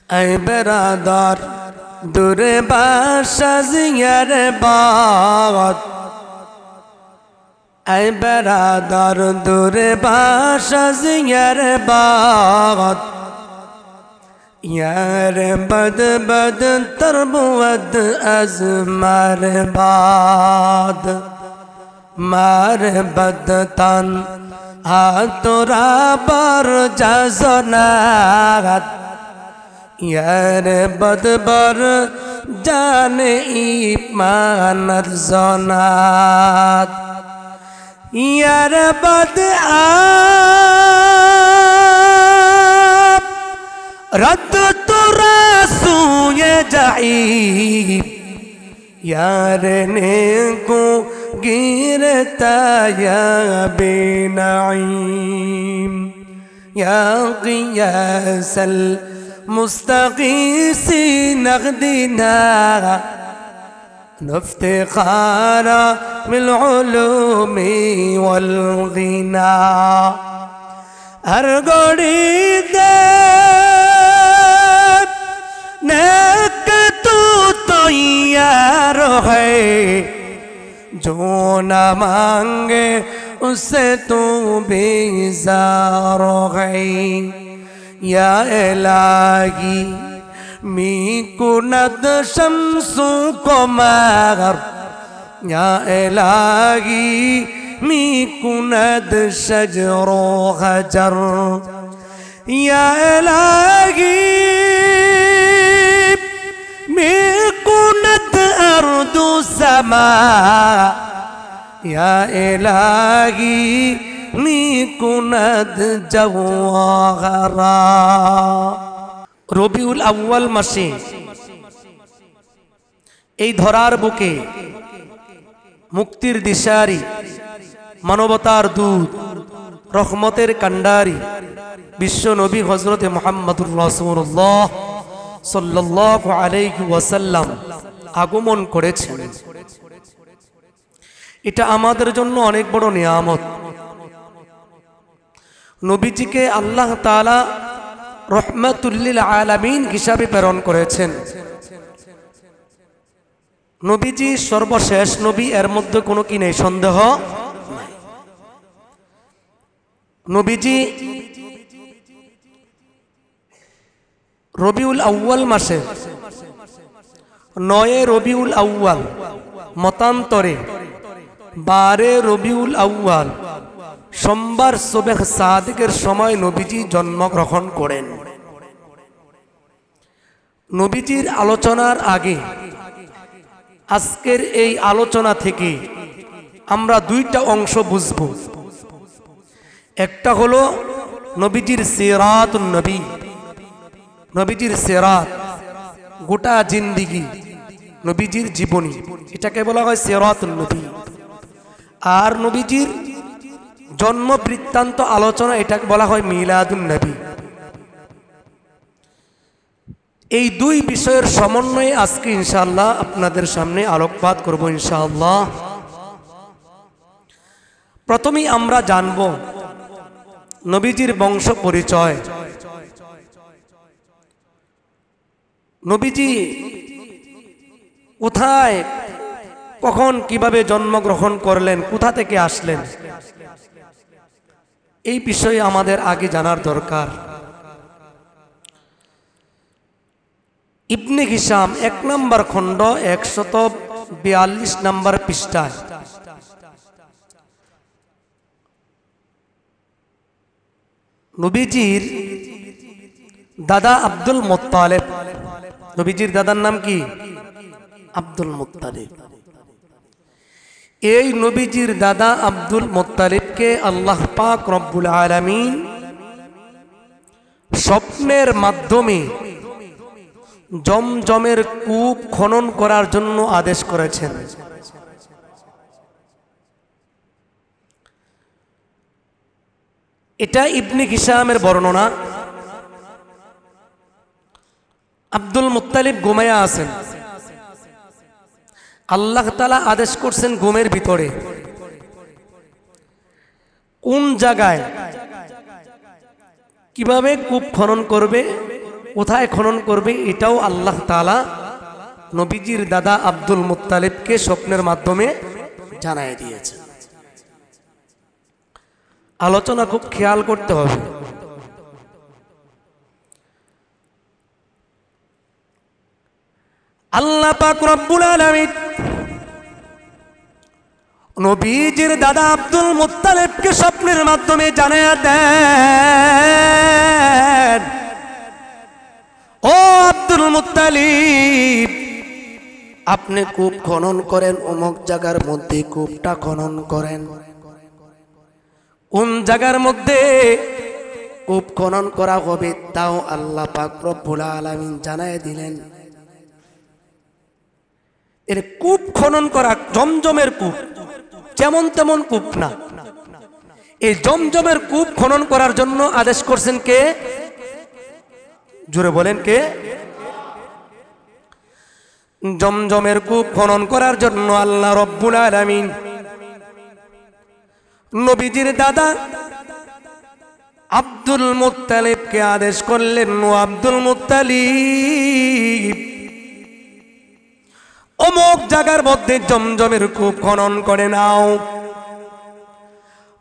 ऐ बेरादार दूरे बाशा जियर बात ऐ बेरादार दूरे बाशा जियर बात यार बद बद तरबुद अज मार बद तन तोरा बर जनात यार बदबर जाने ईमान जनात यार बद रद तोरा सूए जाई यार ने को गिरता या बेनाईम या क़ियासल मुस्तक़ीसी नग़दीना नफ्तिखारा मिल उलूमी वल ग़िना हर गोड़ी दे नेक तू तो यार है जो न मांगे उससे तू बेजार है या इलाही मी कुनद शम्सु को मगर या इलाही मी कुनद शजरो हजर या इलाही मी कुनद अर्दु समा या इलाही मी कुनद जवाहरा। রবিউল আউয়াল মাসে এই ধরার বুকে মুক্তির দিশারি মানবতার দূত রহমতের কান্ডারি বিশ্ব নবী হযরতে মুহাম্মদুর রাসূলুল্লাহ সাল্লাল্লাহু আলাইহি ওয়াসাল্লাম আগমন করেছেন। এটা আমাদের জন্য অনেক বড় নিয়ামত। নবীজিকে আল্লাহ তাআলা রহমাতুল্লিল আলামিন হিসাবে প্রেরণ করেছেন। নবীজি সর্বশেষ নবী, এর মধ্যে কোনো কি নেই, সন্দেহ নাই। নবীজি রবিউল আউয়াল মাসে 9 রবিউল আউয়াল মতান্তরে 12 রবিউল আউয়াল সোমবার সুবহ সাদিকের সময় নবীজি জন্মগ্রহণ করেন। নবীজির আলোচনার আগে আজকের এই আলোচনা থেকে আমরা দুইটা অংশ বুঝব। একটা হলো নবীজির সিরাতুন নবী, নবীজির সিরাত, গোটা জিন্দেগি, নবীজির জীবনী, এটাকে বলা হয় সিরাতুন নবী। আর নবীজির জন্ম বৃত্তান্ত আলোচনা, এটাকে বলা হয় মিলাদুন নবী। এই দুই বিষয়ের সমন্বয়ে আজকে ইনশাআল্লাহ আপনাদের সামনে আলোকপাত করব ইনশাআল্লাহ। প্রথমেই আমরা জানব নবীজির বংশ পরিচয়। নবীজি কোথায়, কখন, কিভাবে জন্মগ্রহণ করলেন, কোথা থেকে আসলেন, এই বিষয়ে আমাদের আগে জানার দরকার। ইবনে হিশাম 1 নম্বর খণ্ড 142 নম্বর পৃষ্ঠায় নবীজির দাদা আব্দুল মুত্তালিব, নবীজির দাদার নাম কি? Abdul Muttalib. এই নবীজির দাদা আব্দুল মুত্তালিবকে আল্লাহ পাক রব্বুল আলামিন স্বপ্নের মাধ্যমে জমজমের কূপ খনন করার জন্য আদেশ করেছেন। এটা ইবনে হিশামের বর্ণনা। আব্দুল মুত্তালিব ঘুমায়া আছেন, আল্লাহ তাআলা আদেশ করছেন ঘুমের ভিতরে কোন জায়গায় কিভাবে কূপ খনন করবে কোথায় খনন করবে এটাও আল্লাহ তাআলা নবীজির দাদা আব্দুল মুত্তালিবকে স্বপ্নের মাধ্যমে জানায় দিয়েছে। আলোচনা খুব খেয়াল করতে হবে। আল্লাহ পাক রব্বুল আলামিন নবীজির দাদা আব্দুল মুত্তালিবকে স্বপ্নের মাধ্যমে জানায়া দেন, ও আব্দুল মুত্তালিব, আপনি কূপ খনন করেন, অমুক জায়গার মধ্যে কূপটা খনন করেন। কোন জায়গার মধ্যে কূপ খনন করা হবে তাও আল্লাহ পাক রব্বুল আলামিন জানায় দিলেন। এর কূপ খনন করা জমজমের কূপ, যেমন তেমন কূপ না। এই জমজমের কূপ খনন করার জন্য আদেশ করছেন কে? জোরে বলেন কে? জমজমের কূপ খনন করার জন্য আল্লাহ রব্বুল আলামিন নবীজির দাদা আব্দুল মুত্তালিবকে আদেশ করলেন, ও আব্দুল মুত্তালিব, অমুক জায়গার মধ্যে জমজমের কূপ খনন করে নাও।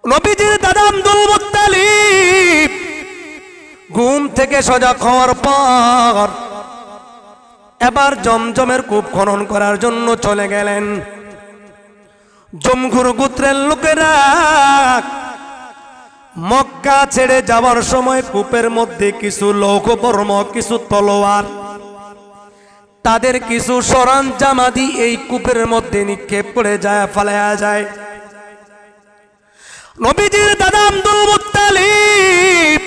নবীজির দাদা আব্দুল মুত্তালিব ঘুম থেকে সজাগ হওয়ার পর এবার জমজমের কূপ খনন করার জন্য চলে গেলেন। জমঘুর গোত্রের লোকেরা মক্কা ছেড়ে যাওয়ার সময় কূপের মধ্যে কিছু লৌহবর্ম, কিছু তলোয়ার, তাদের কিছু সরঞ্জামাদি এই কূপের মধ্যে নিক্ষেপ করে যায়, ফালায়া যায়। নবীজির দাদা আব্দুল মুত্তালিব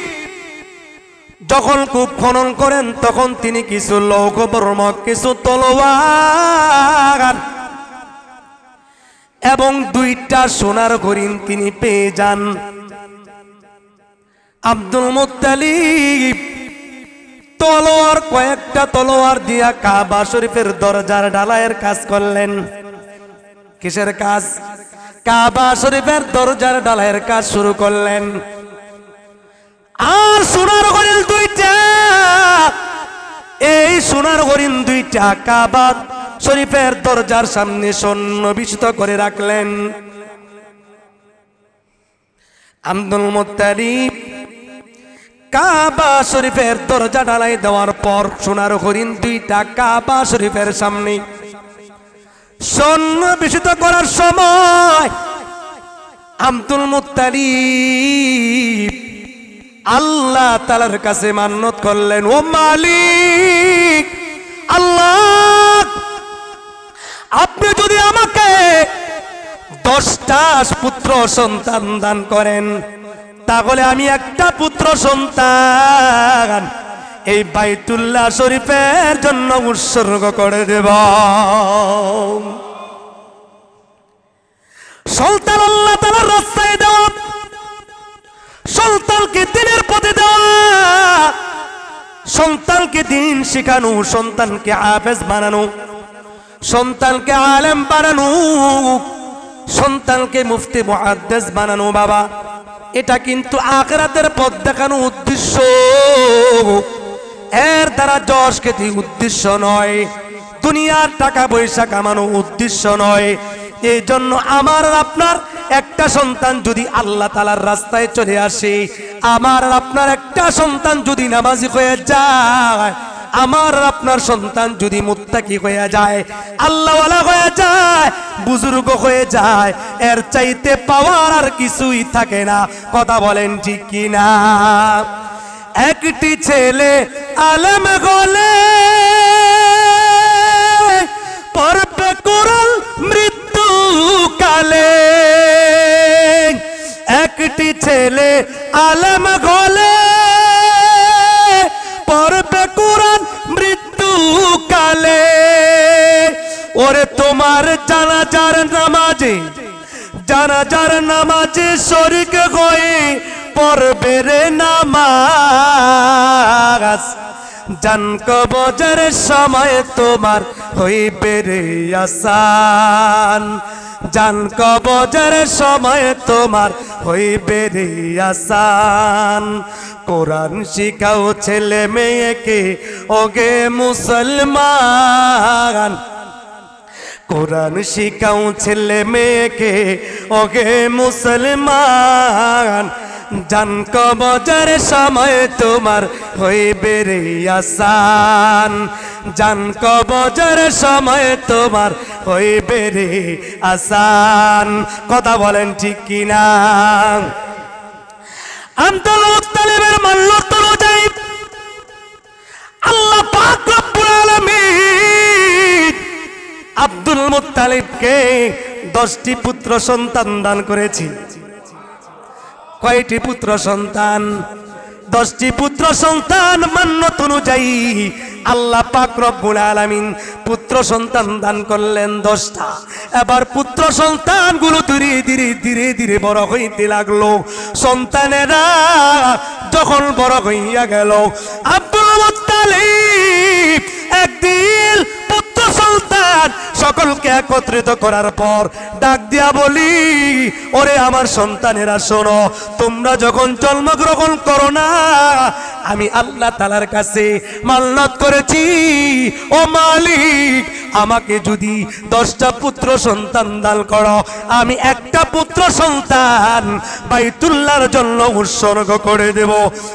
যখন কূপ খনন করেন তখন তিনি কিছু লৌহবর্ম, কিছু তলোয়ার এবং 2টা সোনার হরিণ তিনি পেয়ে যান। আব্দুল মুত্তালিব তলোয়ার, কয়েকটা তলোয়ার দিয়া কাবা শরীফের দরজার ঢালাইয়ের কাজ করলেন। কিসের কাজ? কাবা শরীফের দরজার ঢালাইয়ের কাজ শুরু করলেন। আর সোনার হরিণ 2টা, এই সোনার হরিণ 2টা কাবা শরীফের দরজার সামনে সন্নিবেশিত করে রাখলেন। আব্দুল মুত্তালিব কাবা শরীফের দরজা ঢালাই দেওয়ার পর সোনার হরিণ 2টা কাবা শরীফের সামনে সন্নিবেশিত করার সময় আব্দুল মুত্তালিব আল্লাহ তাআলার কাছে মান্নত করলেন, ও মালিক আল্লাহ, আপনি যদি আমাকে 10টা পুত্র সন্তান দান করেন তাহলে আমি একটা পুত্র সন্তান এই বাইতুল্লাহ শরীফের জন্য উৎসর্গ করে দেব। সন্তান আল্লাহ তাআলার রাস্তায় দেওয়া, সন্তানকে দ্বীনের পথে দেওয়া, সন্তানকে দ্বীন শেখানো, সন্তানকে হাফেজ বানানো, সন্তানকে আলেম বানানো, সন্তানকে মুফতি মুহাদ্দিস বানানো, বাবা এটা কিন্তু আখিরাতের পথ দেখানো উদ্দেশ্য, এর দ্বারা যশ খ্যাতি উদ্দেশ্য নয়, দুনিয়ার টাকা পয়সা কামানো উদ্দেশ্য নয়। এই জন্য আমার আপনার একটা সন্তান যদি আল্লাহ তাআলার রাস্তায় চলে আসে, আমার আপনার একটা সন্তান যদি নামাজি হয়ে যায়, আমার আপনার সন্তান যদি মুত্তাকি হয়ে যায়, আল্লাহওয়ালা হয়ে যায়, বুজুর্গ হয়ে যায়, এর চাইতে পাওয়ার আর কিছুই থাকে না। কথা বলেন ঠিক কি না? একটি ছেলে আলেম হলে পড়বে কোরআন মৃত্যুকালে, একটি ছেলে আলেম হলে পড়বে কোরআন মৃত্যুকালে। ওরে তোমার জানাজার নামাজে, জানাজার নামাজে শরীক হয়ে পড়বে রে নামাজ, জান কবজের সময় তোমার হইবে রে আসান, জান কবজের সময় তোমার হইবে রে আসান। কোরআন শিখাও ছেলে মেয়েকে ওগে মুসলমান, কোরআন শিখাও ছেলে মেয়েকে ওগে মুসলমান। জান কবজের সময় তোমার হইবে রে আসান, জান কবজের সময় তোমার হইবে রে আসান। কথা বলেন ঠিক কিনা? আব্দুল মুত্তালিবের মান্যত অনুযায়ী আল্লাহ পাক রব্বুল আলামিন আব্দুল মুত্তালিবকে 10টি পুত্র সন্তান দান করেছি। কয়টি পুত্র সন্তান? 10টি পুত্র সন্তান মান্যত অনুযায়ী আল্লাহ পাক রব্বুল আলামিন পুত্র সন্তান দান করলেন 10টা। এবার পুত্র সন্তানগুলো ধীরে ধীরে ধীরে ধীরে বড় হইতে লাগলো। সন্তানেরা যখন বড় হইয়া গেল, আব্দুল মুত্তালিব একদিন পুত্র সন্তান সকলকে একত্রিত করার পর ডাক দিয়া বলি, ওরে আমার সন্তানেরা শোনো, তোমরা যখন জন্মগ্রহণ করো না, আমি আল্লাহ তাআলার কাছে মান্নত করেছি, ও মালিক আমাকে যদি 10টা পুত্র সন্তান দান করো, আমি একটা পুত্র সন্তান বাইতুল্লাহর জন্য উৎসর্গ করে দেব।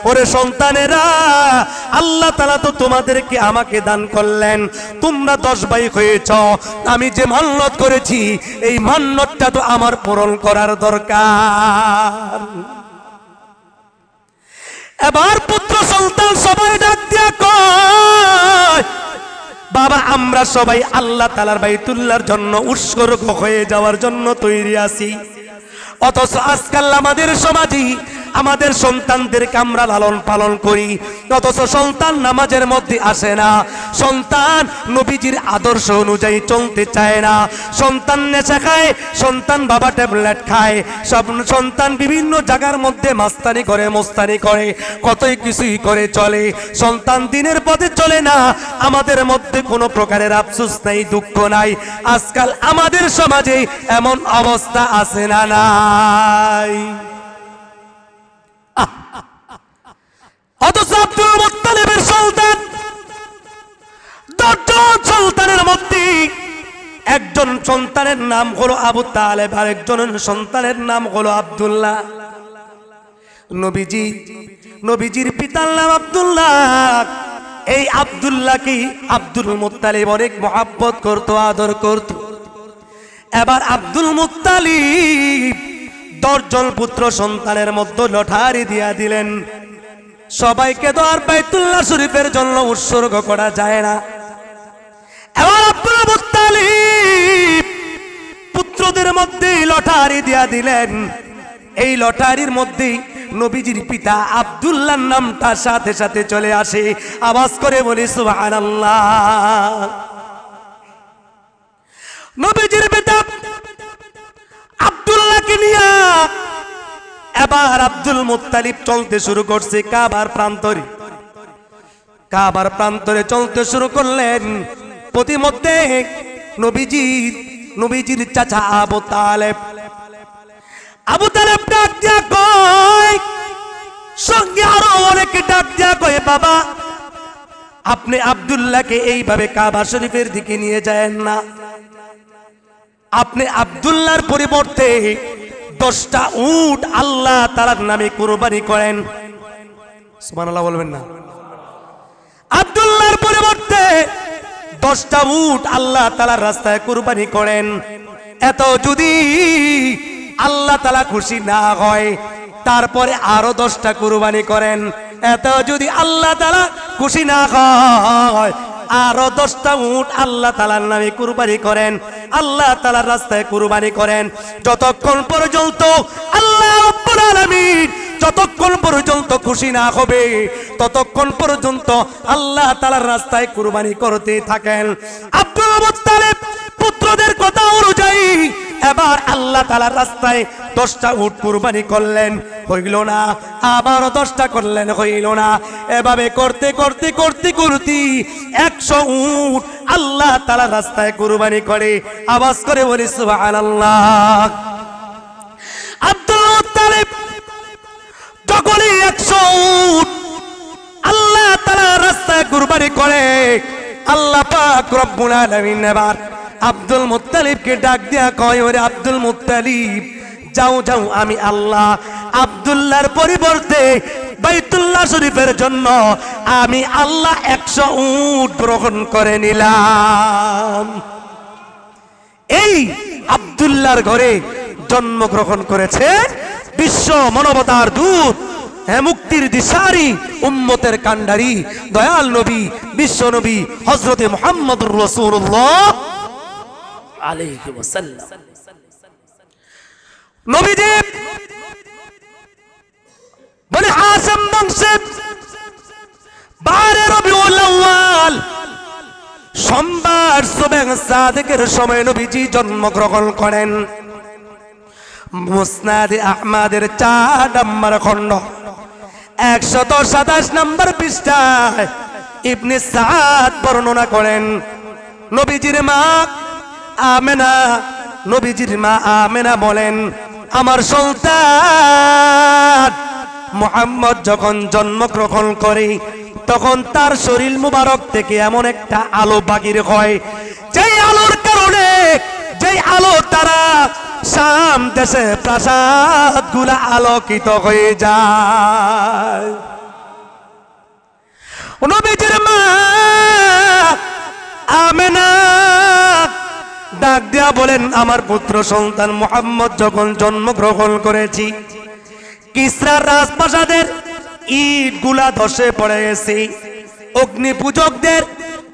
ওরে সন্তানেরা, আল্লাহ তাআলা তো তোমাদেরকে আমাকে দান করলেন, তোমরা 10 ভাই হয়েছ, আমি যে মান্নত করেছি এই মান্নতটা তো আমার পূরণ করার দরকার। এবার পুত্র সন্তান সবাই ডাক দিয়া কয়, বাবা আমরা সবাই আল্লাহ তাআলার বাইতুল্লাহর জন্য উৎসর্গ হয়ে যাওয়ার জন্য তৈরি আছি। অথচ আজকাল আমাদের সমাজে আমাদের সন্তানদেরকে আমরা লালন পালন করি, অথচ সন্তান নামাজের মধ্যে আসে না, সন্তান নবীজির আদর্শ অনুযায়ী চলতে চায় না, সন্তান নেশা খায়, সন্তান বাবা ট্যাবলেট খায়, সব সন্তান বিভিন্ন জায়গার মধ্যে মাস্তানি করে, মস্তানি করে, কতই কিছুই করে চলে, সন্তান দিনের পথে চলে না। আমাদের মধ্যে কোনো প্রকারের আফসোস নাই, দুঃখ নাই। আজকাল আমাদের সমাজে এমন অবস্থা আছে না নাই? অথচ আব্দুল মুত্তালিবের সন্তান 10 জন সন্তানের মধ্যে একজন সন্তানের নাম হলো আবু তালেব, আর একজনের সন্তানের নাম হলো আব্দুল্লাহ। নবীজির পিতার নাম আব্দুল্লাহ। এই আব্দুল্লাহকে আব্দুল মুত্তালিব অনেক মহব্বত করত, আদর করত। এবার আব্দুল মুত্তালিব 10 জন পুত্র সন্তানের মধ্যে লটারি দিয়া দিলেন। সবাইকে তো আর বাইতুল্লাহ শরীফের জন্য উৎসর্গ করা যায় না। এবার আব্দুল মুত্তালিব পুত্রদের মধ্যে লটারি দিয়া দিলেন। এই লটারির মধ্যে নবীজির পিতা আব্দুল্লাহর নামটা সাথে সাথে চলে আসে। আওয়াজ করে বলি সুবহানাল্লাহ। নবীজির পিতা আব্দুল্লাহকে নিয়ে এবার আব্দুল মুত্তালিব চলতে শুরু করছে কাবার প্রান্তরে চলতে শুরু করলেন। প্রতিমধ্যে নবীজির চাচা আবু তালেব ডাক দিয়া কয়, সঙ্গে আরো অনেকে ডাক দিয়া কয়, বাবা আপনি আব্দুল্লাহকে এইভাবে কাবা শরীফের দিকে নিয়ে যায়েন না, আপনি আব্দুল্লাহর পরিবর্তে 10টা উট আল্লাহ তাআলার নামে কুরবানি করেন। সুবহানাল্লাহ বলবেন না? আব্দুল্লাহর পরিবর্তে 10টা উট আল্লাহ তাআলার রাস্তায় কুরবানি করেন। এত যদি আল্লাহ তাআলা খুশি না হয়, তারপরে আরো 10টা কুরবানি করেন। এত যদি আল্লাহ তাআলা খুশি না হয়, আরো 10টা উট আল্লাহ তাআলার নামে কুরবানি করেন, আল্লাহ তাআলার রাস্তায় কুরবানি করেন। যতক্ষণ পর্যন্ত আল্লাহ রাব্বুল আলামিন যতক্ষণ পর্যন্ত খুশি না হবে, ততক্ষণ পর্যন্ত আল্লাহ তাআলার রাস্তায় কুরবানি করতে থাকেন। আব্দুল মুত্তালিব পুত্রদের কথা অনুযায়ী এবার আল্লাহ তাআলার রাস্তায় 10টা উট কুরবানি করলেন, হইল না। আবার 10টা করলেন, হইল না। এভাবে করতে করতে 100 উট আল্লাহ তাআলার রাস্তায় কুরবানি করে। আওয়াজ করে বলি সুবহানাল্লাহ। আব্দুল মুত্তালিব বলি 100 উট আল্লাহ তাআলা রাস্তায় কুরবানি করে। আল্লাহ পাক রব্বুল আলামিন এবার আব্দুল মুত্তালিবকে ডাক দিয়া কয়, ওরে আব্দুল মুত্তালিব, যাও যাও, আমি আল্লাহ আব্দুল্লাহর পরিবর্তে বাইতুল্লাহ শরীফের জন্য আমি আল্লাহ 100 উট গ্রহণ করে নিলাম। এই আব্দুল্লাহর ঘরে জন্মগ্রহণ করেছে বিশ্ব মানবতার দূত, মুক্তির দিশারি, উম্মতের কান্ডারি, দয়াল নবী, বিশ্ব নবী হযরতে মুহাম্মদুর রাসূলুল্লাহ আলাইহি ওয়াসাল্লাম। নবীজি বনি হাশিম বংশে 12 রবিউল আউয়াল সোমবার সুবহ সাদেকের সময় নবীজি জন্মগ্রহণ করেন। মুসনাদে আহমদের 4 নম্বর খণ্ড 127 নম্বর পৃষ্ঠায় ইবনে সাদ বর্ণনা করেন, নবীজির মা আমেনা বলেন, আমার সন্তান মুহাম্মদ যখন জন্মগ্রহণ করে তখন তার শরীর মুবারক থেকে এমন একটা আলো বাহির হয়, যেই আলোর কারণে, যেই আলো তারা শাম দেশে প্রাসাদ গুলা আলোকিত হয়ে যায়। নবীজির মা আমেনা ডাক দিয়া বলেন, আমার পুত্র সন্তান মুহাম্মদ যখন জন্মগ্রহণ করেছি, কিসরার রাজপ্রাসাদের ইট গুলা ধসে পড়ে গেছে,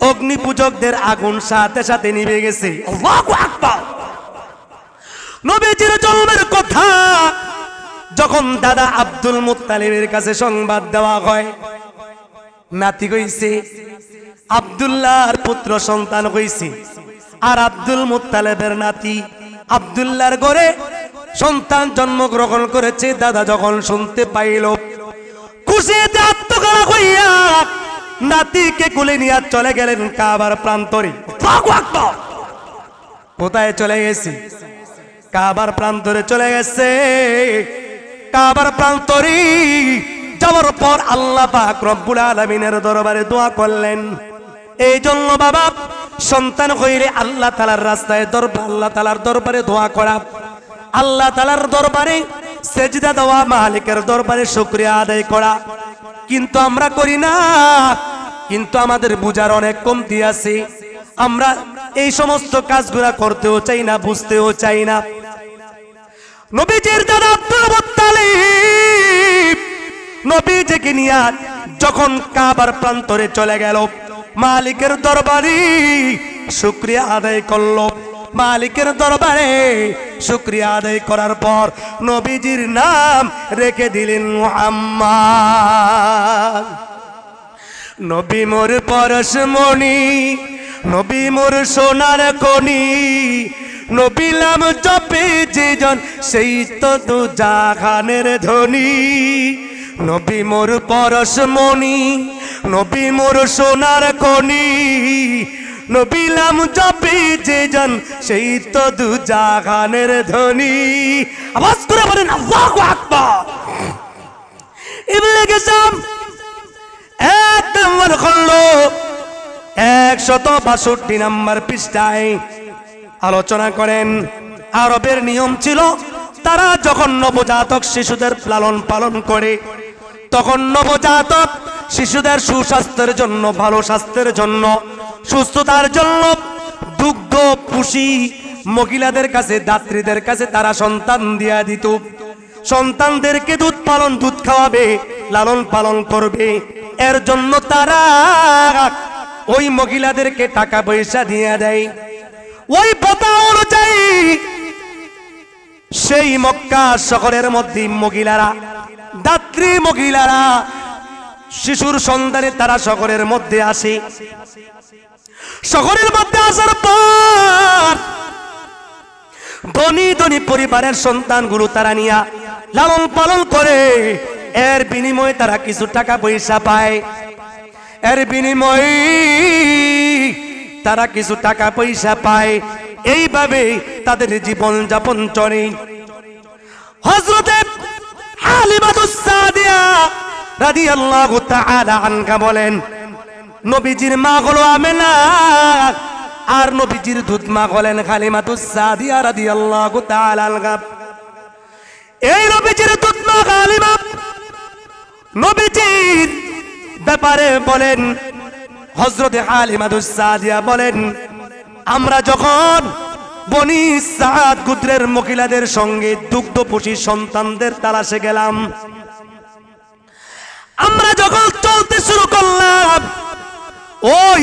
অগ্নিপূজকদের আগুন সাথে সাথে নিভে গেছে। আল্লাহু আকবার। নবীজির জন্মের কথা যখন দাদা আব্দুল মুত্তালিবের কাছে সংবাদ দেওয়া হয়, নাতি হইছে, আব্দুল্লাহর পুত্র সন্তান হইছে, আর আব্দুল মুত্তালিবের নাতি আব্দুল্লাহর ঘরে সন্তান জন্মগ্রহণ করেছে। দাদা যখন শুনতে পাইল, খুশিতে আত্মগোলা হইয়া নাতিকে কোলে নিয়ে চলে গেলেন কাবার প্রান্তরে। কোথায় চলে গেছে? কাবার প্রান্তরে চলে গেছে। কাবার প্রান্তরে যাওয়ার পর আল্লাহ পাক রব্বুল আলামিনের দরবারে দোয়া করলেন। এই জন্য বাবা, সন্তান হইলে আল্লাহ তাআলার রাস্তায় আল্লাহ তাআলার দরবারে দোয়া করা, আল্লাহ তাআলার দরবারে সেজদা দেওয়া, মালিকের দরবারে শুকরিয়া আদায় করা। কিন্তু আমরা করি না, কিন্তু আমাদের বুঝার অনেক কমতি আছে। আমরা এই সমস্ত কাজগুলা করতেও চাই না, বুঝতেও চাই না। নবীজির দাদা আব্দুল মুত্তালিব নবীজিকে নিয়ে যখন কাবার প্রান্তরে চলে গেল, মালিকের দরবারে শুকরিয়া আদায় করলো। মালিকের দরবারে শুকরিয়া আদায় করার পর নবীজির নাম রেখে দিলেন মুহাম্মদ। নবী মোর পরশমণি, নবী মোর সোনার খনি, নবী নাম জপে যেজন সেই তো দু জাহানের ধনী। নবী মোর পরশমণি, নবী মোর সোনার খনি, নবী নাম জপে যেজন সেই তো দু জাহানের ধনী। আওয়াজ করে বলেন আল্লাহু আকবার। ইবনে গেসাম 1 নম্বর খণ্ড 162 নম্বর পৃষ্ঠায় আলোচনা করেন, আরবের নিয়ম ছিল, তারা যখন নবজাতক শিশুদের লালন পালন করে, তখন নবজাতক শিশুদের সুস্বাস্থ্যের জন্য, ভালো স্বাস্থ্যের জন্য, সুস্থতার জন্য দুগ্ধ পুষি মহিলাদের কাছে, দাত্রীদের কাছে তারা সন্তান দিয়া দিত। সন্তানদেরকে দুধ খাওয়াবে, লালন পালন করবে। এর জন্য তারা ওই মহিলাদেরকে টাকা পয়সা দিয়ে দেয়। ওই প্রথা অনুযায়ী সেই মক্কা শহরের মধ্যে মহিলারা, দাত্রী মহিলারা শিশুর সন্ধানে তারা শহরের মধ্যে আসে। শহরের মধ্যে আসার পর ধনী ধনী পরিবারের সন্তানগুলো তারা নিয়ে লালন পালন করে। এর বিনিময়ে তারা কিছু টাকা পয়সা পায়, এর বিনিময়ে তারা কিছু টাকা পয়সা পায়। এইভাবে তাদের জীবন যাপন চলে। হযরতে হালিমাতুস সাদিয়া রাদিয়াল্লাহু তাআলা আনহা বলেন, নবীজির মা হলো আমেনা, আর নবীজির দুধ মা হলেন হালিমাতুস সাদিয়া রাদিয়াল্লাহু তাআলা আনহা। এই নবীজির দুধ মা হালিমা নবীজির ব্যাপারে বলেন, হযরত হালিমাতুস সাদিয়া বলেন, আমরা যখন বনি সাদ গোত্রের মহিলাদের সঙ্গে দুগ্ধপোষী সন্তানদের তালাশে গেলাম, আমরা যখন চলতে শুরু করলাম, ওই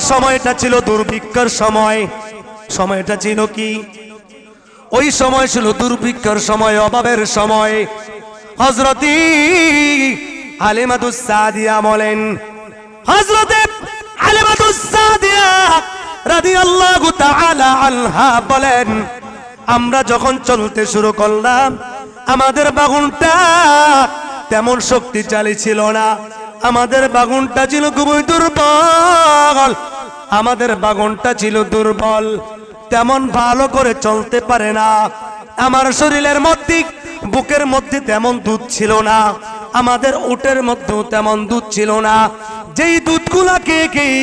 সময়টা ছিল দুর্ভিক্ষের সময়। সময়টা ছিল কি? ওই সময় ছিল দুর্ভিক্ষের সময়, অভাবের সময়। হযরতে হালিমাতুস সাদিয়া বলেন, হযরতে হালিমাতুস সাদিয়া রাদিয়াল্লাহু তাআলা আনহা বলেন, আমরা যখন চলতে শুরু করলাম, আমাদের বাগুনটা তেমন শক্তিশালী ছিল না। আমাদের বাগুনটা ছিল খুবই দুর্বল। আমাদের বাগুনটা ছিল দুর্বল, তেমন ভালো করে চলতে পারে না। আমার শরীরের মধ্যে, বুকের মধ্যে তেমন দুধ ছিল না। আমাদের উটের মধ্যেও তেমন দুধ ছিল না। যেই দুধগুলা খেয়ে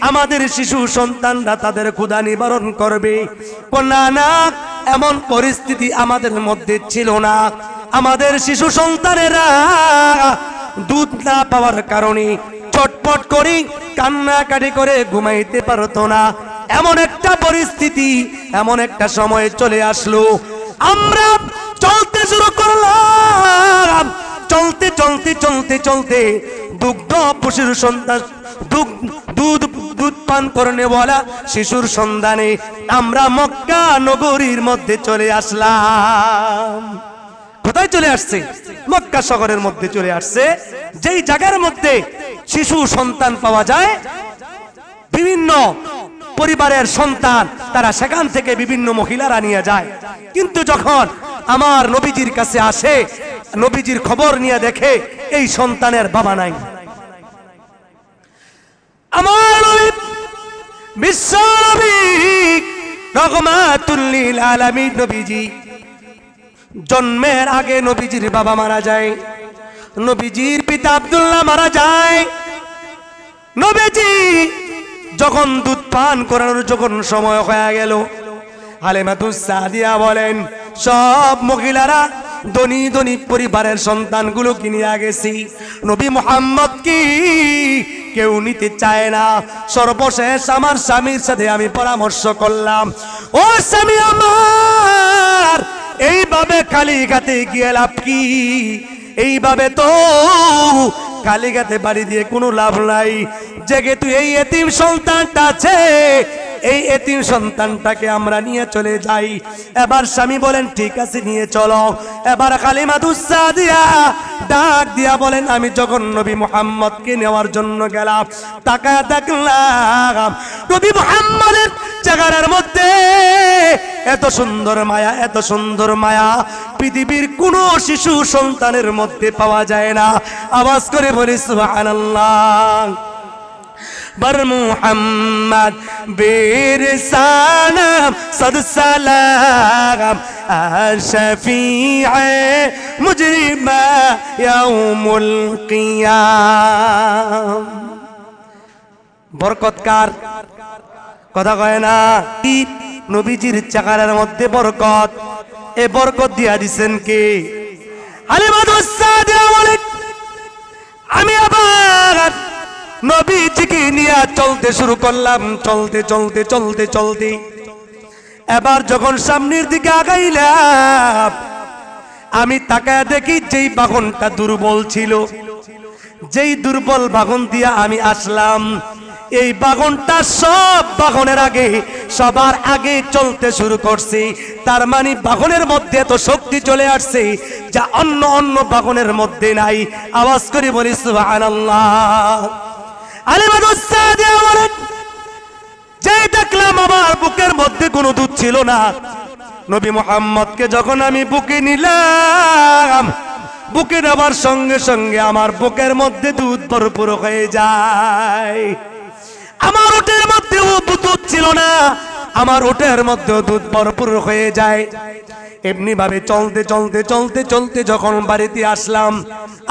আমাদের শিশু সন্তানরা তাদের ক্ষুধা নিবারণ করবে, না, এমন পরিস্থিতি আমাদের মধ্যে ছিল না। আমাদের শিশু সন্তানেরা দুধ না পাওয়ার কারণে ছটপট করে কান্নাকাটি করে ঘুমাইতে পারতো না। এমন একটা পরিস্থিতি, এমন একটা সময় চলে আসলো। আমরা চলতে শুরু করলাম। চলতে চলতে চলতে চলতে দুগ্ধ পশুর সন্তান, দুধ পান করনে বলা শিশুর সন্ধানে আমরা মক্কা নগরীর মধ্যে চলে আসলাম। কোথায় চলে আসছে? মক্কা শহরের মধ্যে চলে আসছে, যেই জায়গার মধ্যে শিশু সন্তান পাওয়া যায়। বিভিন্ন পরিবারের সন্তান, তারা সেখান থেকে বিভিন্ন মহিলারা নিয়ে যায়। কিন্তু যখন আমার নবীজির কাছে আসে, নবীজির খবর নিয়ে দেখে এই সন্তানের বাবা নাই। আমার নবী বিশ্ব নবী রহমাতুল লিল আলামিন নবীজি জন্মের আগে নবীজির বাবা মারা যায়। নবীজির পিতা আব্দুল্লাহ মারা যায়। নবীজি যখন দুধ পান করানোর যখন সময় হয়ে গেল, হালিমাতুস সাদিয়া বলেন, সব মহিলারা ধনী ধনী পরিবারের সন্তানগুলো কিনিয়া গেছি, নবী মুহাম্মদ কি কেউ নিতে চায় না। সর্বশেষ আমার স্বামীর সাথে আমি পরামর্শ করলাম, ও স্বামী আমার, এইভাবে কালীঘাটে গিয়ে লাভ কি? এইভাবে তো কালীঘাটে বাড়ি দিয়ে কোনো লাভ নাই। যেহেতু এই এতিম সন্তানটা আছে, এই এতিম সন্তানটাকে আমরা নিয়ে চলে যাই। এবার স্বামী বলেন, ঠিক আছে নিয়ে চলো। এবার হালিমাতুস সাদিয়া ডাক দিয়া বলেন, আমি যখন নবী মুহাম্মদকে নেওয়ার জন্য গেলাম, তাকায় দেখলাম নবী মুহাম্মদের চেহারার মধ্যে এত সুন্দর মায়া, এত সুন্দর মায়া পৃথিবীর কোন শিশু সন্তানের মধ্যে পাওয়া যায় না। আওয়াজ করে বলি সুবহানাল্লাহ। बर मुहम्मद बेरसानम सद सलाम शफीए मुजरिमा यौमुल कियाम। বরকতকার কথা কয় না, নবীজির চেহারার মধ্যে বরকত। এ বরকত দিয়া দিবেন কে? হালিমাতুস সাদিয়া বলেন, আমি আবার নবীজিকে নিয়ে চলতে শুরু করলাম। চলতে চলতে চলতে চলতে এবার যখন সামনের দিকে আগাইলাম, আমি তাকায় দেখি যেই বাহনটা দুর্বল ছিল, যেই দুর্বল বাহন দিয়া আমি আসলাম, এই বাহনটা সব বাহনের আগে, সবার আগে চলতে শুরু করছে। তার মানে বাহনের মধ্যে এত শক্তি চলে আসছে যা অন্য অন্য বাহনের মধ্যে নাই। আওয়াজ করে বলি সুবহানাল্লাহ। হালিমাতুস সাদিয়া বলেন, যেই দেখলাম আমার বুকের মধ্যে কোনো দুধ ছিল না। নবী মুহাম্মদকে যখন আমি বুকে নিলাম, বুকে নেওয়ার সঙ্গে সঙ্গে আমার বুকের মধ্যে দুধ ভরপুর হয়ে যায়। আমার উটের মধ্যেও দুধ ছিল না, আমার ওটের মধ্যে দুধ ভরপুর হয়ে যায়। এমনি ভাবে চলতে চলতে চলতে চলতে যখন বাড়িতে আসলাম,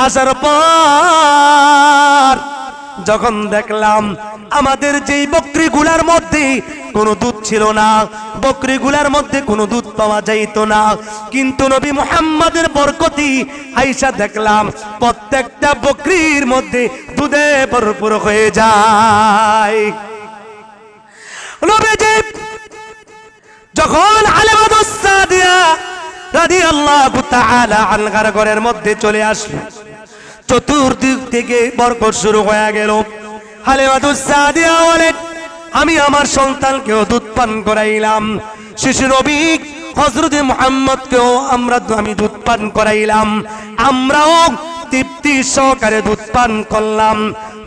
আসার পর যখন দেখলাম আমাদের যেই বকরিগুলার মধ্যে কোনো দুধ ছিল না, বকরিগুলার মধ্যে কোনো দুধ পাওয়া যাইত না, কিন্তু নবী মুহাম্মদের বরকতি আইসা দেখলাম প্রত্যেকটা বকরির মধ্যে দুধে ভরপুর হয়ে যায়। নবীজি যখন হালিমাতুস সাদিয়া রাদিয়াল্লাহু তাআলা আনহার ঘরের মধ্যে চলে আসলো, চতুর্দিক থেকে বরকত শুরু হয়ে গেল। হালিমাতুস সাদিয়া বলেন, আমি আমার সন্তানকেও দুধ পান করাইলাম, শিশু নবী হযরত মুহাম্মদকেও আমি দুধ পান করাইলাম, আমরাও তৃপ্তি সহকারে দুধ পান করলাম।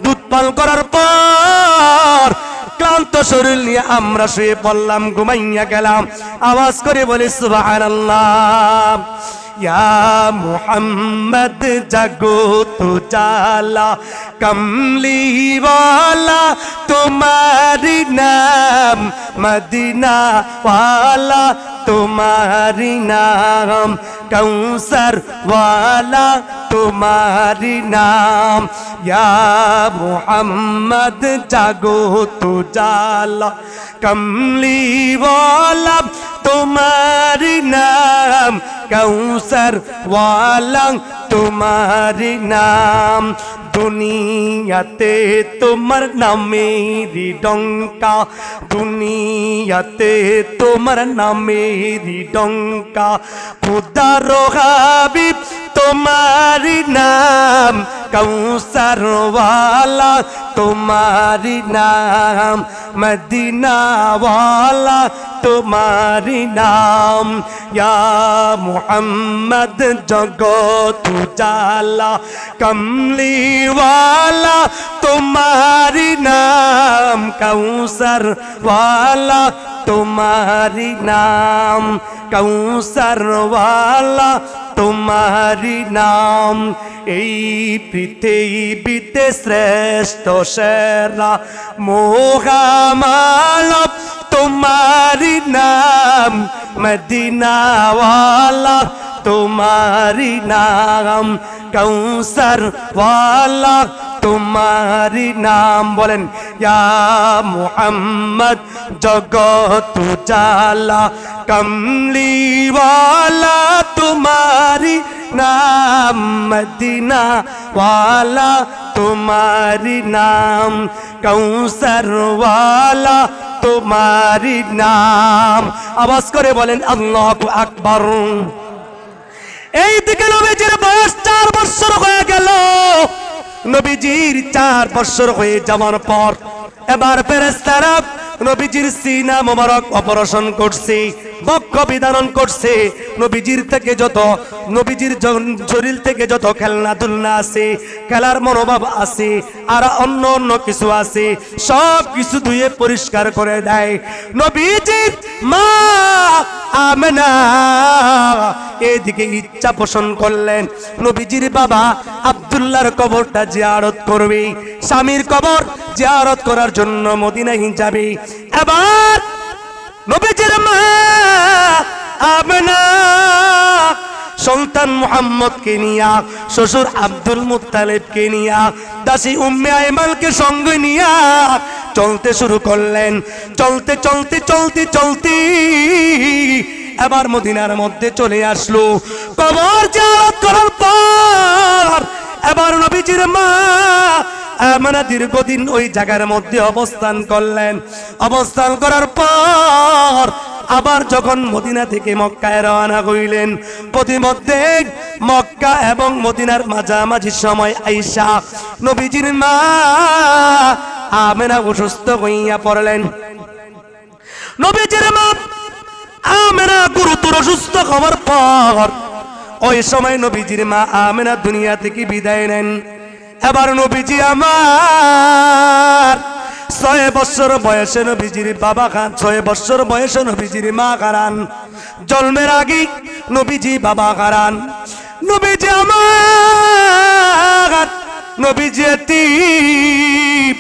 দুধ পান করার পর ক্লান্ত শরীর নিয়ে আমরা শুয়ে পড়লাম, ঘুমাইয়া গেলাম। আওয়াজ করে বলি সুবহানাল্লাহ। या मोहम्मद जगो तो जाला कमली वाला तुम्हारी नाम, मदीना वाला तुम्हारी नाम, कौसर वाला तुम्हारी नाम। या मोहम्मद जागो तो जाला कमली वाला तुम्हारी नाम, कौसर वाला तुम्हारी नाम। दुनियाते तुम्हार नामेरी डंका, दुनियाते तुम्हार नामेरी डंका, खुदा रो हबीब तुम्हारी नाम, कौसर वाला तुम्हारी नाम, मदीना वाला तुम्हारी नाम। या मुहम्मद जगत उजाला कमली वाला तुम्हारी नाम, कौसर वाला तुम्हारी नाम, कौसर वाला तुम्हारी नाम। এই পৃথিবীতে শ্রেষ্ঠ সেরা মোহামালব तुम्हारी नाम, मदीना वाला तुम्हारी नाम, कौसर वाला तुम्हारी नाम। बोलें या मुहम्मद जगत उजाला कमली वाला तुम्हारी नाम, मदीना वाला तुम्हारी नाम, कौसर वाला तुम्हारी नाम। आवाज करे बोलें अल्लाहु আকবার। এইদিকে নবীজির বয়স 4 বছর হয়ে গেল। নবীজির 4 বছর হয়ে যাওয়ার পর এবার ফেরেশতারা নবীজির সিনা মোবারক অপারেশন করছে, বক্ষ বিধারণ করছে। নবীজির থেকে যত নবীজির শরীর থেকে যত খেলনা আছে, খেলার মনোভাব আছে, আর অন্য অন্য কিছু আছে, সব কিছু ধুয়ে পরিষ্কার করে দেয়। নবীজির মা আমেনা এদিকে ইচ্ছা পোষণ করলেন নবীজির বাবা আব্দুল্লাহর কবরটা জিয়ারত করবে, স্বামীর কবর জিয়ারত করার জন্য মদিনায় যাবে। এবার নবীজির মা আমেনা সন্তান মুহাম্মদকে নিয়া, শ্বশুর আব্দুল মুত্তালিবকে নিয়া, দাসী উম্মে আইমানকে সঙ্গে নিয়া চলতে শুরু করলেন। চলতে চলতে চলতে চলতে এবার মদিনার মধ্যে চলে আসলো। কবর জিয়ারত করার পর এবার নবীজির মা আমেনা দীর্ঘদিন ওই জায়গার মধ্যে অবস্থান করলেন। অবস্থান করার পর আবার যখন মদিনা থেকে মক্কায় রওনা হইলেন, প্রতিমধ্যে মক্কা এবং মদিনার মাঝামাঝি সময় আইসা নবীজির মা আমেনা অসুস্থ হইয়া পড়লেন। নবীজির মা আমেনা গুরুতর অসুস্থ হওয়ার পর ওই সময় নবীজির মা আমেনা দুনিয়া থেকে বিদায় নেন। এবার নবীজি আমার 6 বছর বয়সে নবীজির বাবা খান, 6 বছর বয়সে নবীজির মা হারান। জন্মের আগে নবীজি বাবা হারান। নবীজি আমার নবীজি এতিম,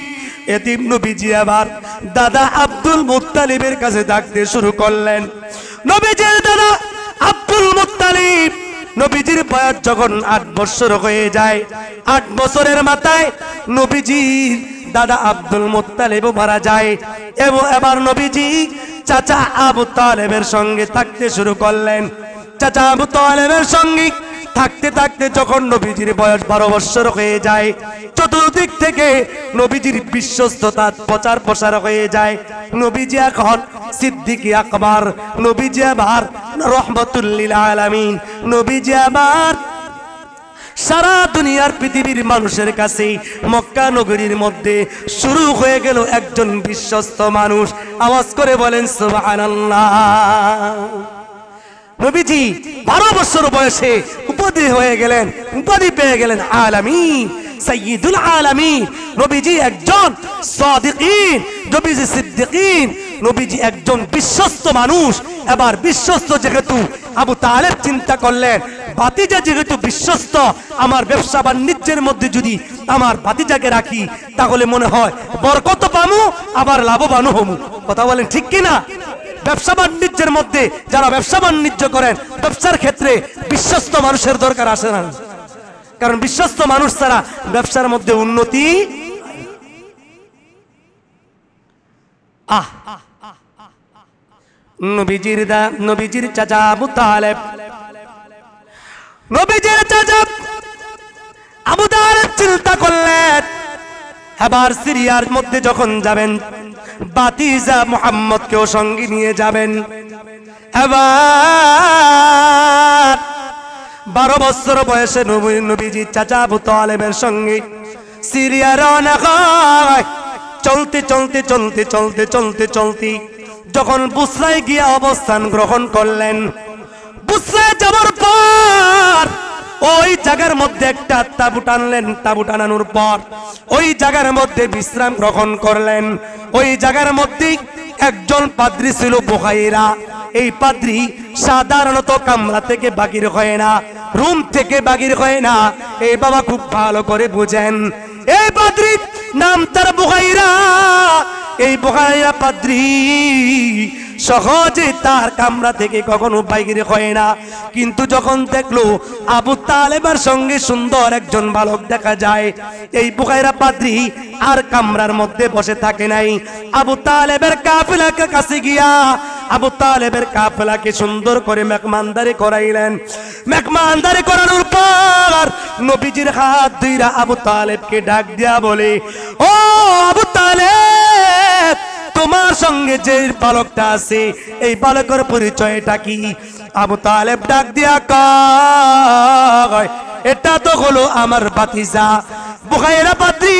এতিম নবীজি আবার দাদা আব্দুল মুত্তালিবের কাছে ডাকতে শুরু করলেন। নবীজির দাদা আব্দুল মুত্তালিব, নবীজির বয়স যখন 8 বছর হয়ে যায়, 8 বছরের মাথায় নবীজির দাদা আব্দুল মুত্তালিব মারা যায় এবং এবার নবীজি চাচা আবু তালেবের সঙ্গে থাকতে শুরু করলেন। চাচা আবু তালেবের সঙ্গে থাকতে থাকতে যখন নবীজির বয়স 12 বছর হয়ে যায়, চতুর্দিক থেকে নবীজির বিশ্বস্ততা প্রচার প্রসার হয়ে যায়। নবীজি এখন সিদ্দিক আকবর, নবীজি আবার রহমতুল লিল আলামিন, নবীজি আবার সারা দুনিয়ার পৃথিবীর মানুষের কাছে মক্কা নগরীর মধ্যে শুরু হয়ে গেল একজন বিশ্বস্ত মানুষ। আওয়াজ করে বলেন সুবহানাল্লাহ। নবীজি 12 বছর বয়সে উপাধি হয়ে গেলেন, উপাধি পেয়ে গেলেন আলামিন, সাইয়্যিদুল আলামিন। নবীজি একজন সাদিকিন, নবীজি সিদ্দিকিন, নবীজি একজন বিশ্বস্ত মানুষ। এবার বিশ্বস্ত যেহেতু আবু তালেব চিন্তা করলেন, ভাতিজা যেহেতু বিশ্বস্ত, আমার ব্যবসা বাণিজ্যের মধ্যে যদি আমার ভাতিজাকে রাখি তাহলে মনে হয় বরকত পামু, আবার লাভবানও হমু। কথা বলেন ঠিক কিনা? ব্যবসা বাণিজ্যের মধ্যে যারা ব্যবসা বাণিজ্য করেন, ব্যবসার ক্ষেত্রে বিশ্বস্ত মানুষের দরকার আসে না, কারণ বিশ্বস্ত মানুষ ছাড়া ব্যবসার মধ্যে উন্নতি। নবীজির চাচা আবু তালেব, নবীজির চাচা আবু তালেব চিন্তা করলেন এবার সিরিয়ার মধ্যে যখন যাবেন ভাতিজা মুহাম্মদকেও সঙ্গে নিয়ে যাবেন। এবার 12 বছর বয়সে নবীজি চাচা আবু তালেবের সঙ্গে সিরিয়া রওনা হয়। চলতে চলতে চলতে চলতে চলতে চলতে যখন বুসরায় গিয়ে অবস্থান গ্রহণ করলেন, বুসরায় যাওয়ার পর ওই জায়গার মধ্যে একটা তাঁবু টানলেন। তাঁবু টানানোর পর ওই জায়গার মধ্যে বিশ্রাম গ্রহণ করলেন। ওই জায়গার মধ্যে একজন পাদ্রী ছিল বুখাইরা। এই পাদ্রী সাধারণত কামরা থেকে বাগির হয় না, রুম থেকে বাগির হয় না। এই বাবা খুব ভালো করে বুঝেন, এই পাদ্রী নাম তার বুখাইরা। এই বুখাইরা পাদ্রী সহজে তার কামরা থেকে কখনো বাইরে হয় না। কিন্তু যখন দেখলো আবু তালেবের সঙ্গে সুন্দর একজন বালক দেখা যায়, এই বুখাইরা পাদ্রী আর কামরার মধ্যে বসে থাকে নাই। আবু তালেবের কাফেলাকে কাছে গিয়া আবু তালেবের কাফেলাকে সুন্দর করে মেহমানদারি করাইলেন। মেহমানদারি করানোর পর নবীজির হাত ধইরা আবু তালেবকে ডাক দিয়া বলে, ও আবু তালেব, তোমার সঙ্গে যে বালকটা আছে এই বালকের পরিচয়টা কি? আবু তালেব ডাক দিয়া কয়, এটা তো হলো আমার ভাতিজা। বুখাইরা পাদ্রী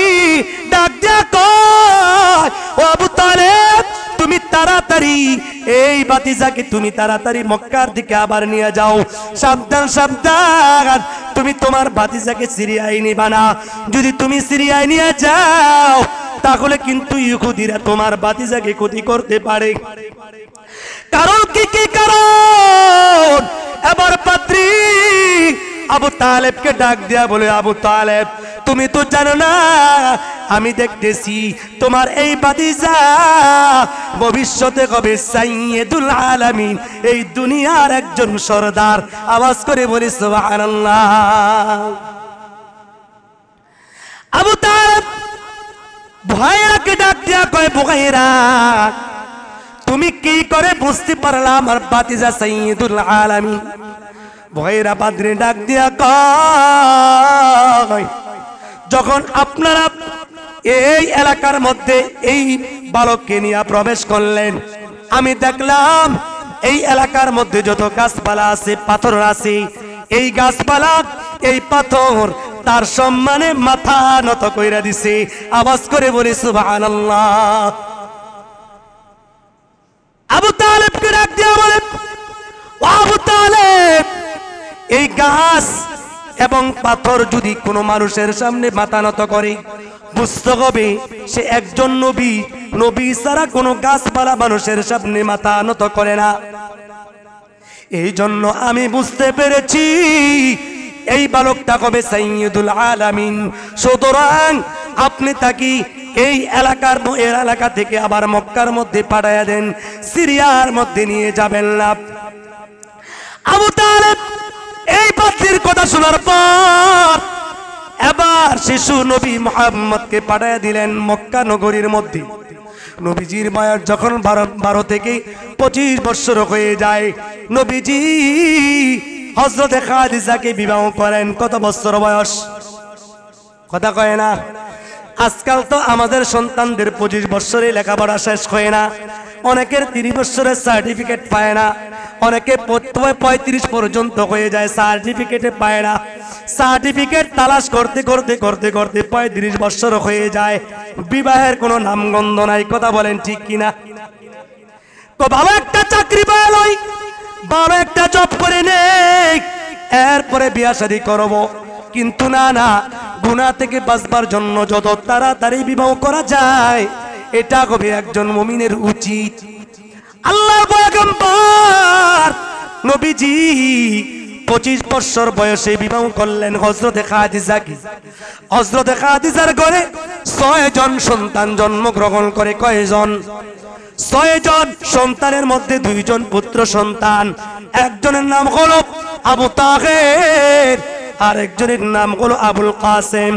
ডাক দিয়া কয়, ও আবু তালেব, তুমি তাড়াতাড়ি এই ভাতিজাকে তুমি তাড়াতাড়ি মক্কার দিকে আবার নিয়ে যাও। সাবধান সাবধান, তুমি তোমার ভাতিজাকে সিরিয়ায় নিবা না। যদি তুমি সিরিয়ায় নিয়ে যাও তাহলে কিন্তু ইহুদিরা তোমার ভাতিজাকে ক্ষতি করতে পারে। কারণ কি কি কারণ? এবার পাদ্রী আবু তালেবকে ডাক দিয়া বলে, আবু তালেব, তুমি তো জানো না, আমি দেখতেছি তোমার এই ভাতিজা ভবিষ্যতে হবে সাইয়্যিদুল আলামিন, এই দুনিয়ার একজন সরদার। আওয়াজ করে বলি সুবহানাল্লাহ। আবু তালেব বুখাইরাকে ডাক দিয়া কয়, বুখাইরা, তুমি কি করে বুঝতে পারলা আমার ভাতিজা সাইয়্যিদুল আলামিন? বুখাইরা পাদ্রী ডাক দিয়া কয়, যখন আপনারা এই এলাকার মধ্যে এই বালককে নিয়ে প্রবেশ করলেন, আমি দেখলাম এই এলাকার মধ্যে যত গাছপালা আছে, পাথর আছে, এই গাছপালা এই পাথর তার সম্মানে মাথা নত কইরা দিছে। আওয়াজ করে বলি সুবহানাল্লাহ। আবু তালেবকে ডাক দিয়া বলে, ও আবু তালেব, এই গাছ এবং পাথর যদি কোনো মানুষের সামনে মাথা নত করে, বুঝতে হবে সে একজন নবী। নবী ছাড়া কোনো গাছপালা মানুষের সামনে মাথা নত করে না। এই জন্য আমি বুঝতে পেরেছি এই বালকটা হবে সাইয়্যিদুল আলামিন। সুতরাং আপনি তাকে এই এলাকা থেকে আবার মক্কার মধ্যে পাঠায়া দেন, সিরিয়ার মধ্যে নিয়ে যাবেন না। আবু তালেব এই পাত্রীর কথা শোনার পর এবার শিশু নবী মুহাম্মদকে পাঠায়া দিলেন মক্কা নগরীর মধ্যে। নবীজির বয়স যখন 12 থেকে 25 বছর হয়ে যায়, নবীজি হযরতে খাদিজাকে বিবাহ করেন। কত বছর বয়স? কথা কয় না। আজকাল তো আমাদের সন্তানদের 25 বছরে লেখাপড়া শেষ হয় না, অনেকের 30 বছরের সার্টিফিকেট পায় না, অনেকে 35 পর্যন্ত হয়ে যায়, সার্টিফিকেটে পায় না। সার্টিফিকেট তালাশ করতে করতে করতে করতে 35 বছর হয়ে যায়, বিবাহের কোনো নামগন্ধ নাই। কথা বলেন ঠিক কিনা? তো ভালো একটা চাকরি পায় লই, ভালো একটা জব করে নেই, এরপরে বিয়া শাদী করবো। কিন্তু না না, গুনাহ থেকে বাঁচবার জন্য যত তাড়াতাড়ি বিবাহ করা যায় এটা হবে একজন মুমিনের উচিত। আল্লাহর পয়গম্বর নবীজি 25 বছর বয়সে বিবাহ করলেন হযরতে খাদিজাকে। হযরতে খাদিজার ঘরে 6 জন সন্তান জন্মগ্রহণ করে। কয়জন? 6 জন সন্তানের মধ্যে 2 জন পুত্র সন্তান। একজনের নাম হলো আবু তাহের, আর একজনের নাম হলো আবুল কাসেম।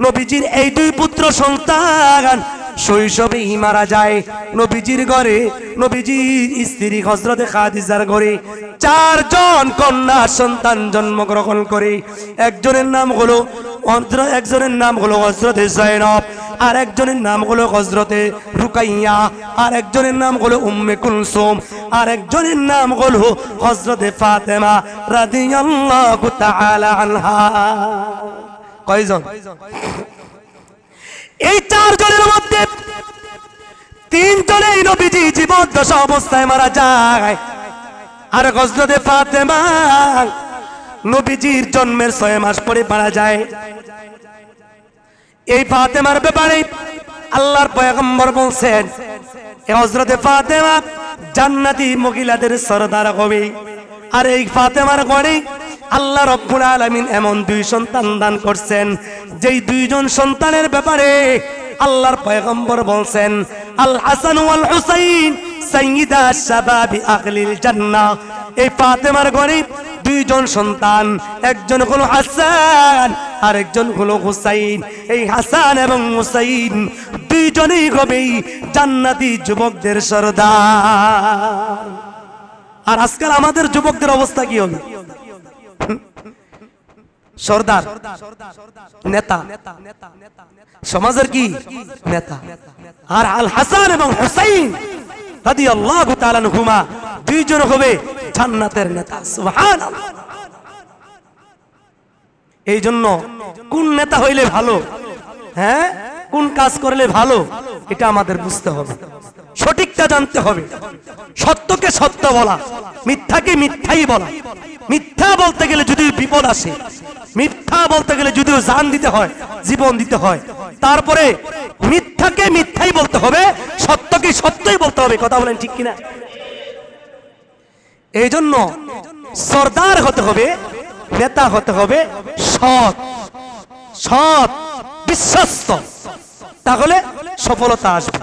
নবীজির এই 2 পুত্র সন্তান শৈশবেই মারা যায়। নবীজির ঘরে, নবীজির স্ত্রী হযরতে খাদিজার ঘরে 4 জন কন্যা সন্তান জন্মগ্রহণ করে। একজনের নাম হলো হযরতে জয়নব, আর একজনের নাম হলো হযরতে রুকাইয়া, আর একজনের নাম হলো উম্মে কুলসুম, আর একজনের নাম হলো হযরতে ফাতেমা রাদিয়াল্লাহু তাআলা আনহা। কয়জন? এই 4 জনের মধ্যে 3 জনেই নবীজি জীবদ্দশা অবস্থায় মারা যায়, আর হযরতে ফাতেমা নবীজির জন্মের 6 মাস পরে মারা যায়। এই ফাতেমার ব্যাপারে আল্লাহর পয়গম্বর বলছেন, এই হযরতে ফাতেমা জান্নাতি মহিলাদের সরদার হবে। আর এই ফাতেমার ঘরে আল্লাহ রাব্বুল আলামিন এমন 2 সন্তান দান করছেন, যেই 2 জন সন্তানের ব্যাপারে আল্লাহর পয়গম্বর বলছেন, আল হাসান ওয়াল হুসাইন সাইয়্যিদা শাবাবি আহলিল জান্নাহ। এই ফাতেমার ঘরে 2 জন সন্তান, একজন হলো হাসান আর একজন হলো হুসাইন। এই হাসান এবং হুসাইন 2 জনেই হবে জান্নাতি যুবকদের সরদার। আর আজকাল আমাদের যুবকদের অবস্থা কি হবে? সরদার, নেতা, সমাজের কি নেতা। আর আল হাসান এবং হুসাইন রাদিয়াল্লাহু তাআলা আনহুমা 2 জন হবে জান্নাতের নেতা। সুবহানাল্লাহ। এই জন্য কোন নেতা হইলে ভালো, হ্যাঁ, কোন কাজ করলে ভালো, এটা আমাদের বুঝতে হবে, সঠিকটা জানতে হবে। সত্যকে সত্য বলা, মিথ্যাকে মিথ্যাই বলা। মিথ্যা বলতে গেলে যদি বিপদ আসে, মিথ্যা বলতে গেলে যদিও জান দিতে হয়, জীবন দিতে হয়, তারপরে মিথ্যাকে মিথ্যাই বলতে হবে, সত্যকে সত্যই বলতে হবে। কথা বলেন ঠিক কিনা? এই জন্য সরদার হতে হবে, নেতা হতে হবে সৎ, সৎ, বিশ্বস্ত, তাহলে সফলতা আসবে।